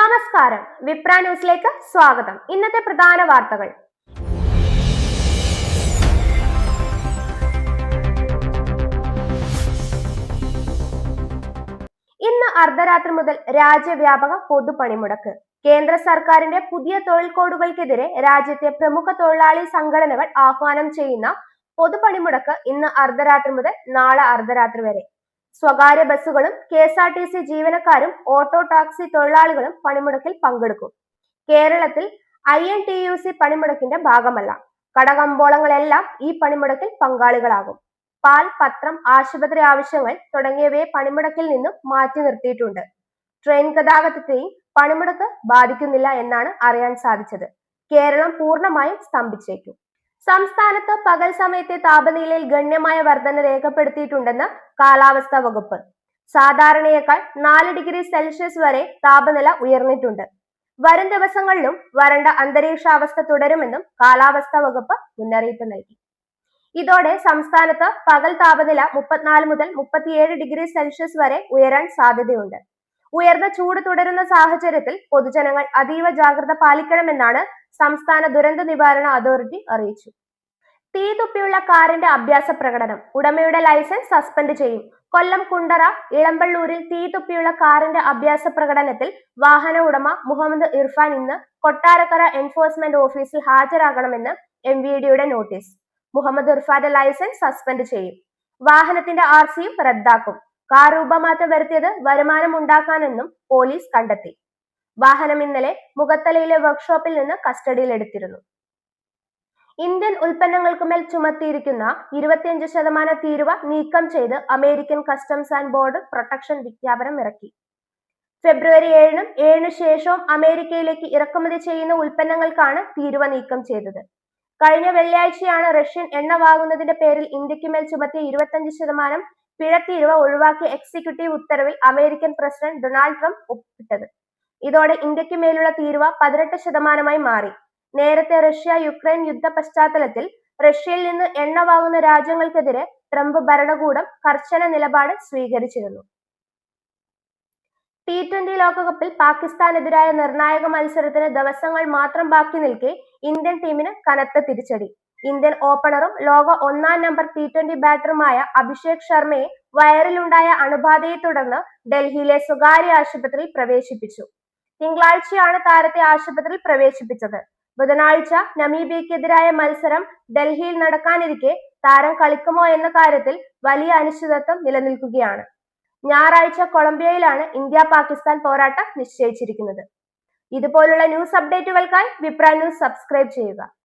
നമസ്കാരം, വിപ്ര ന്യൂസിലേക്ക് സ്വാഗതം. ഇന്നത്തെ പ്രധാന വാർത്തകൾ. ഇന്ന് അർദ്ധരാത്രി മുതൽ രാജ്യവ്യാപക പൊതുപണിമുടക്ക്. കേന്ദ്ര സർക്കാരിന്റെ പുതിയ തൊഴിൽ കോഡുകൾക്കെതിരെ രാജ്യത്തെ പ്രമുഖ തൊഴിലാളി സംഘടനകൾ ആഹ്വാനം ചെയ്യുന്ന പൊതുപണിമുടക്ക് ഇന്ന് അർദ്ധരാത്രി മുതൽ നാളെ അർദ്ധരാത്രി വരെ. സ്വകാര്യ ബസ്സുകളും KSRTC ജീവനക്കാരും ഓട്ടോ ടാക്സി തൊഴിലാളികളും പണിമുടക്കിൽ പങ്കെടുക്കും. കേരളത്തിൽ INTUC പണിമുടക്കിന്റെ ഭാഗമല്ല. കടകമ്പോളങ്ങളെല്ലാം ഈ പണിമുടക്കിൽ പങ്കാളികളാകും. പാൽ, പത്രം, ആശുപത്രി ആവശ്യങ്ങൾ തുടങ്ങിയവയെ പണിമുടക്കിൽ നിന്നും മാറ്റി നിർത്തിയിട്ടുണ്ട്. ട്രെയിൻ ഗതാഗതത്തെയും പണിമുടക്ക് ബാധിക്കുന്നില്ല എന്നാണ് അറിയാൻ സാധിച്ചത്. കേരളം പൂർണ്ണമായും സ്തംഭിച്ചേക്കും. സംസ്ഥാനത്ത് പകൽ സമയത്തെ താപനിലയിൽ ഗണ്യമായ വർധന രേഖപ്പെടുത്തിയിട്ടുണ്ടെന്ന് കാലാവസ്ഥാ വകുപ്പ്. സാധാരണയേക്കാൾ 4 ഡിഗ്രി സെൽഷ്യസ് വരെ താപനില ഉയർന്നിട്ടുണ്ട്. വരും ദിവസങ്ങളിലും വരണ്ട അന്തരീക്ഷാവസ്ഥ തുടരുമെന്നും കാലാവസ്ഥാ വകുപ്പ് മുന്നറിയിപ്പ് നൽകി. ഇതോടെ സംസ്ഥാനത്ത് പകൽ താപനില 34 മുതൽ 37 ഡിഗ്രി സെൽഷ്യസ് വരെ ഉയരാൻ സാധ്യതയുണ്ട്. ഉയർന്ന ചൂട് തുടരുന്ന സാഹചര്യത്തിൽ പൊതുജനങ്ങൾ അതീവ ജാഗ്രത പാലിക്കണമെന്നാണ് സംസ്ഥാന ദുരന്ത നിവാരണ അതോറിറ്റി അറിയിച്ചു. തീ തുപ്പിയുള്ള കാറിന്റെ അഭ്യാസ പ്രകടനം. ഉടമയുടെ ലൈസൻസ് സസ്പെൻഡ് ചെയ്യും. കൊല്ലം കുണ്ടറ ഇളമ്പള്ളൂരിൽ തീ തുപ്പിയുള്ള കാറിന്റെ അഭ്യാസ പ്രകടനത്തിൽ വാഹന ഉടമ മുഹമ്മദ് ഇർഫാൻ ഇന്ന് കൊട്ടാരക്കര എൻഫോഴ്സ്മെന്റ് ഓഫീസിൽ ഹാജരാകണമെന്ന് MVDയുടെ നോട്ടീസ്. മുഹമ്മദ് ഇർഫാന്റെ ലൈസൻസ് സസ്പെൻഡ് ചെയ്യും. വാഹനത്തിന്റെ RCയും റദ്ദാക്കും. കാർ രൂപമാറ്റം വരുത്തിയത് വരുമാനം ഉണ്ടാക്കാനെന്നും പോലീസ് കണ്ടെത്തി. വാഹനം ഇന്നലെ മുഖത്തലയിലെ വർക്ക്ഷോപ്പിൽ നിന്ന് കസ്റ്റഡിയിലെടുത്തിരുന്നു. ഇന്ത്യൻ ഉൽപ്പന്നങ്ങൾക്കുമേൽ ചുമത്തിയിരിക്കുന്ന 25% തീരുവ നീക്കം ചെയ്ത് American customs and border protection വിജ്ഞാപനം ഇറക്കി. ഫെബ്രുവരി 7-നും 7-ന് ശേഷവും അമേരിക്കയിലേക്ക് ഇറക്കുമതി ചെയ്യുന്ന ഉൽപ്പന്നങ്ങൾക്കാണ് തീരുവ നീക്കം ചെയ്തത്. കഴിഞ്ഞ വെള്ളിയാഴ്ചയാണ് റഷ്യൻ എണ്ണ വാങ്ങുന്നതിന്റെ പേരിൽ ഇന്ത്യക്കുമേൽ ചുമത്തിയ 25% പിഴത്തീരുവ ഒഴിവാക്കിയ എക്സിക്യൂട്ടീവ് ഉത്തരവിൽ അമേരിക്കൻ പ്രസിഡന്റ് ഡൊണാൾഡ് ട്രംപ് ഒപ്പിട്ടത്. ഇതോടെ ഇന്ത്യക്ക് മേലുള്ള തീരുവ 18%ആയി മാറി. നേരത്തെ റഷ്യ-യുക്രൈൻ യുദ്ധ പശ്ചാത്തലത്തിൽ റഷ്യയിൽ നിന്ന് എണ്ണ വാങ്ങുന്ന രാജ്യങ്ങൾക്കെതിരെ ട്രംപ് ഭരണകൂടം കർശന നിലപാട് സ്വീകരിച്ചിരുന്നു. T20 ലോകകപ്പിൽ പാകിസ്ഥാനെതിരായ നിർണായക മത്സരത്തിന് ദിവസങ്ങൾ മാത്രം ബാക്കി നിൽക്കെ ഇന്ത്യൻ ടീമിന് കനത്ത തിരിച്ചടി. ഇന്ത്യൻ ഓപ്പണറും ലോക 1-ാം നമ്പർ T20 ബാറ്ററുമായ അഭിഷേക് ശർമ്മയെ വയറിലുണ്ടായ അണുബാധയെ തുടർന്ന് ഡൽഹിയിലെ സ്വകാര്യ ആശുപത്രിയിൽ പ്രവേശിപ്പിച്ചു. തിങ്കളാഴ്ചയാണ് താരത്തെ ആശുപത്രിയിൽ പ്രവേശിപ്പിച്ചത്. ബുധനാഴ്ച നമീബിയക്കെതിരായ മത്സരം ഡൽഹിയിൽ നടക്കാനിരിക്കെ താരം കളിക്കുമോ എന്ന കാര്യത്തിൽ വലിയ അനിശ്ചിതത്വം നിലനിൽക്കുകയാണ്. ഞായറാഴ്ച കൊളംബിയയിലാണ് ഇന്ത്യ-പാകിസ്ഥാൻ പോരാട്ടം നിശ്ചയിച്ചിരിക്കുന്നത്. ഇതുപോലുള്ള ന്യൂസ് അപ്ഡേറ്റുകൾക്കായി വിപ്ര ന്യൂസ് സബ്സ്ക്രൈബ് ചെയ്യുക.